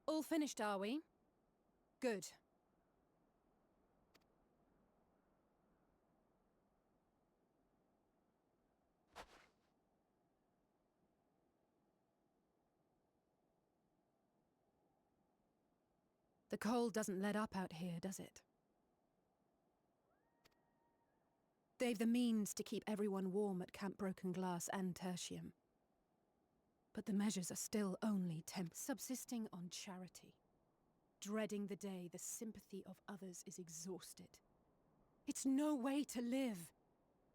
All finished, are we? Good. The cold doesn't let up out here, does it? They've the means to keep everyone warm at Camp Broken Glass and Tertium. But the measures are still only subsisting on charity. Dreading the day the sympathy of others is exhausted. It's no way to live.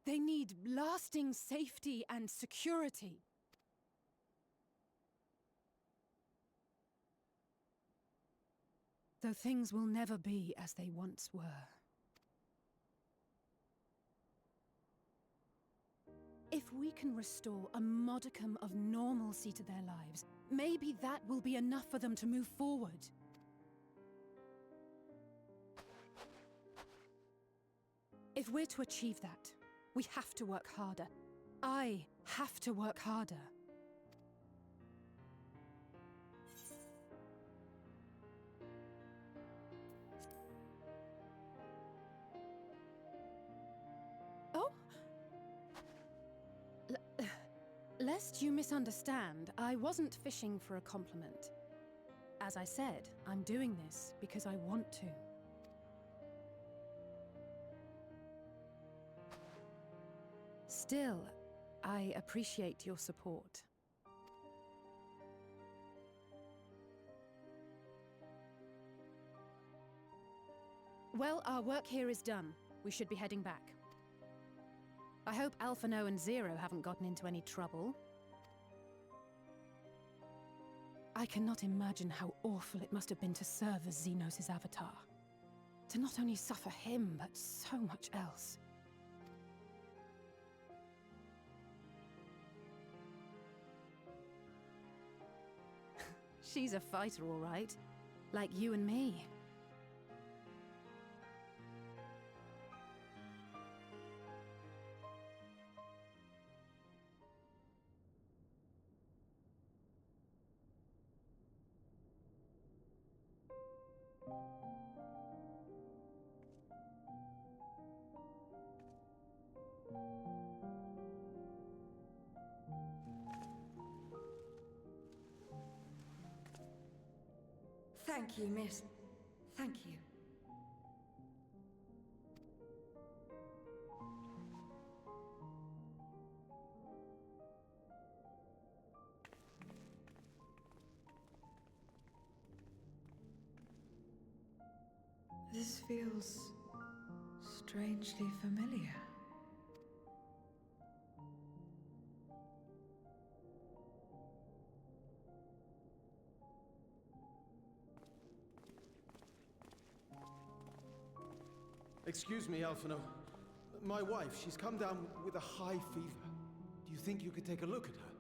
They need lasting safety and security. Though things will never be as they once were. If we can restore a modicum of normalcy to their lives, maybe that will be enough for them to move forward. If we're to achieve that, we have to work harder. I have to work harder. Oh? Lest you misunderstand, I wasn't fishing for a compliment. As I said, I'm doing this because I want to. Still, I appreciate your support. Well, our work here is done. We should be heading back. I hope Alphino and Zero haven't gotten into any trouble. I cannot imagine how awful it must have been to serve as Xenos' avatar. To not only suffer him, but so much else. She's a fighter, all right. Like you and me. Thank you, miss. Thank you. This feels strangely familiar. Excuse me, Alphino. My wife, she's come down with a high fever. Do you think you could take a look at her?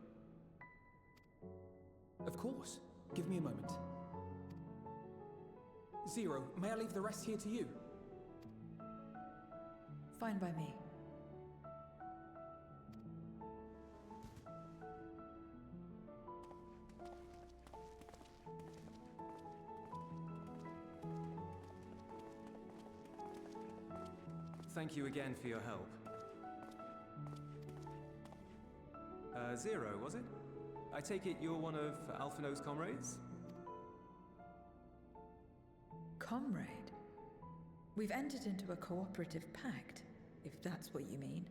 Of course. Give me a moment. Zero, may I leave the rest here to you? Fine by me. Thank you again for your help. Zero, was it? I take it you're one of Alphino's comrades? Comrade? We've entered into a cooperative pact, if that's what you mean.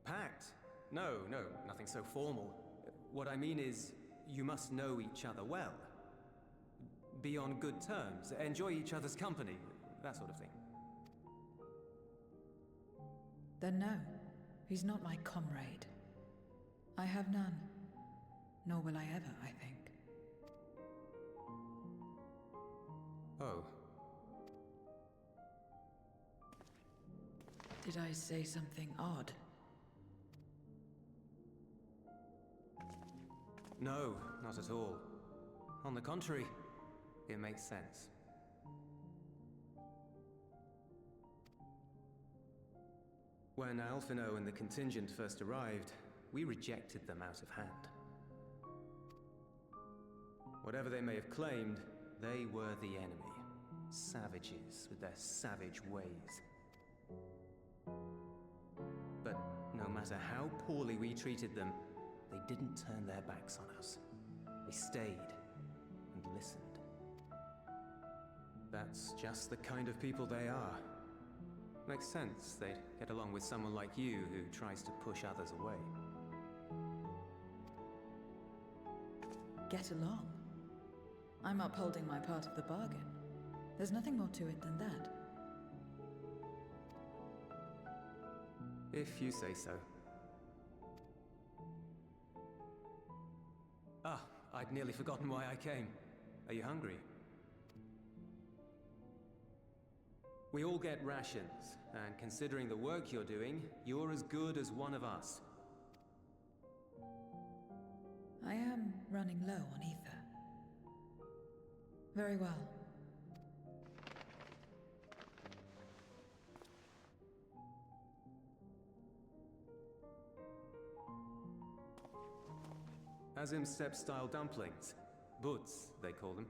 Pact? No, nothing so formal. What I mean is, you must know each other well. Be on good terms, enjoy each other's company, that sort of thing. Then no, he's not my comrade. I have none. Nor will I ever, I think. Oh. Did I say something odd? No, not at all. On the contrary, it makes sense. When Alphino and the contingent first arrived, we rejected them out of hand. Whatever they may have claimed, they were the enemy. Savages with their savage ways. But no matter how poorly we treated them, they didn't turn their backs on us. They stayed and listened. That's just the kind of people they are. Makes sense they'd get along with someone like you who tries to push others away. Get along? I'm upholding my part of the bargain. There's nothing more to it than that. If you say so. Ah, I'd nearly forgotten why I came. Are you hungry? We all get rations, and considering the work you're doing, you're as good as one of us. I am running low on ether. Very well. Azim Steppe-style dumplings. Buds, they call them.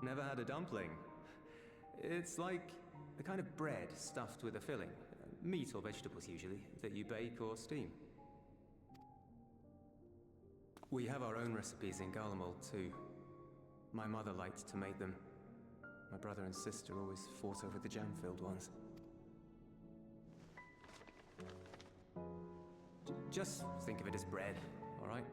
Never had a dumpling. It's like a kind of bread stuffed with a filling. Meat or vegetables usually, that you bake or steam. We have our own recipes in Garlemald too. My mother liked to make them. My brother and sister always fought over the jam-filled ones. Just think of it as bread, all right?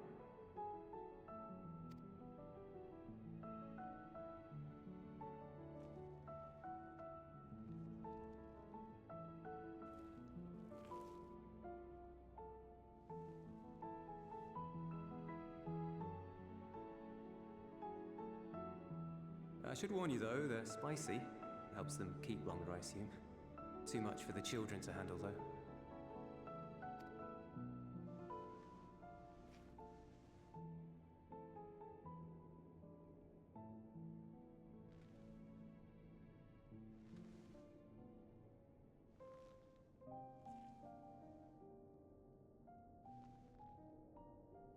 I should warn you though, they're spicy. Helps them keep longer, I assume. Too much for the children to handle though.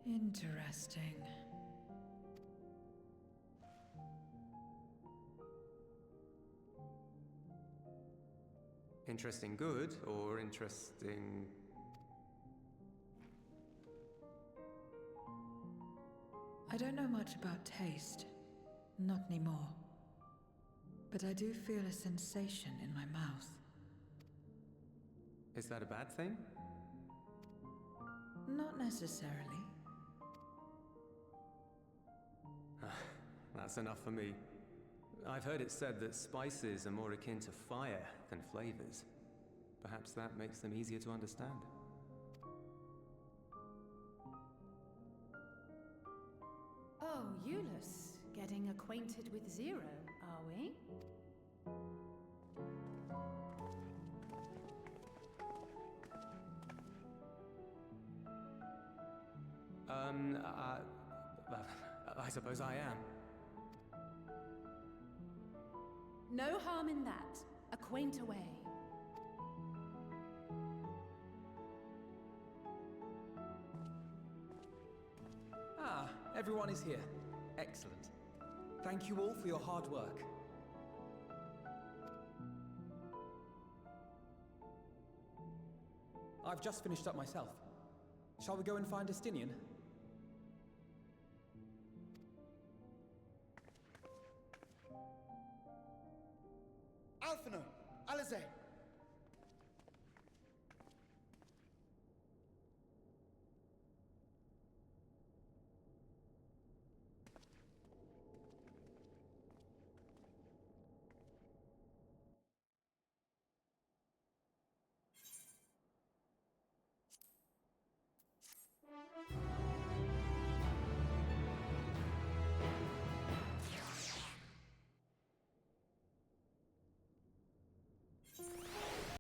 Interesting. Interesting good, or interesting... I don't know much about taste. Not anymore. But I do feel a sensation in my mouth. Is that a bad thing? Not necessarily. That's enough for me. I've heard it said that spices are more akin to fire than flavors. Perhaps that makes them easier to understand. Oh, Eulus, getting acquainted with Zero, are we? I suppose I am. No harm in that. Acquaint away. Ah, everyone is here. Excellent. Thank you all for your hard work. I've just finished up myself. Shall we go and find Estinian? Alphino! Alize!